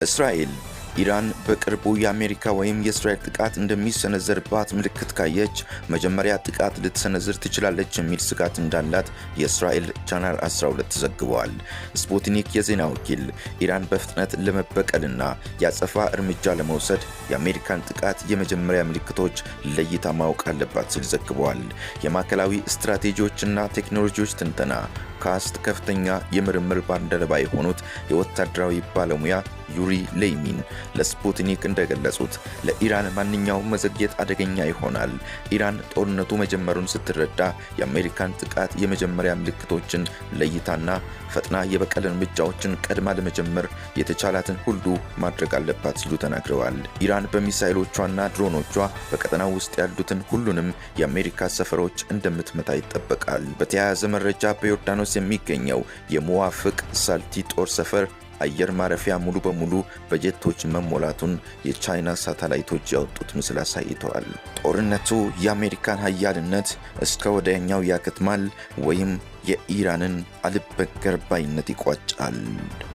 እስራኤል ኢራን በቅርቡ የአሜሪካ ወይም የእስራኤል ጥቃት እንደሚሰነዘርባት ምልክት ካየች መጀመሪያ ጥቃት ልትሰነዝር ትችላለች የሚል ስጋት እንዳላት የእስራኤል ቻናል 12 ዘግቧል። ስፑትኒክ የዜና ወኪል ኢራን በፍጥነት ለመበቀልና ያጸፋ እርምጃ ለመውሰድ የአሜሪካን ጥቃት የመጀመሪያ ምልክቶች ለይታ ማወቅ አለባት ሲል ዘግቧል። የማዕከላዊ ስትራቴጂዎችና ቴክኖሎጂዎች ትንተና ካስት ከፍተኛ የምርምር ባልደረባ የሆኑት የወታደራዊ ባለሙያ ዩሪ ሌይሚን ለስፑትኒክ እንደገለጹት ለኢራን ማንኛውም መዘግየት አደገኛ ይሆናል። ኢራን ጦርነቱ መጀመሩን ስትረዳ የአሜሪካን ጥቃት የመጀመሪያ ምልክቶችን ለይታና ፈጥና የበቀል እርምጃዎችን ቀድማ ለመጀመር የተቻላትን ሁሉ ማድረግ አለባት ሲሉ ተናግረዋል። ኢራን በሚሳኤሎቿና ድሮኖቿ በቀጠናው ውስጥ ያሉትን ሁሉንም የአሜሪካ ሰፈሮች እንደምትመታ ይጠበቃል። በተያያዘ መረጃ በዮርዳኖስ የሚገኘው የሙዋፍቅ ሳልቲ ጦር ሰፈር አየር ማረፊያ ሙሉ በሙሉ በጀቶች መሞላቱን የቻይና ሳተላይቶች ያወጡት ምስል አሳይተዋል። ጦርነቱ የአሜሪካን ኃያልነት እስከ ወዲያኛው ያከትማል ወይም የኢራንን አልበገር ባይነት ይቋጫል።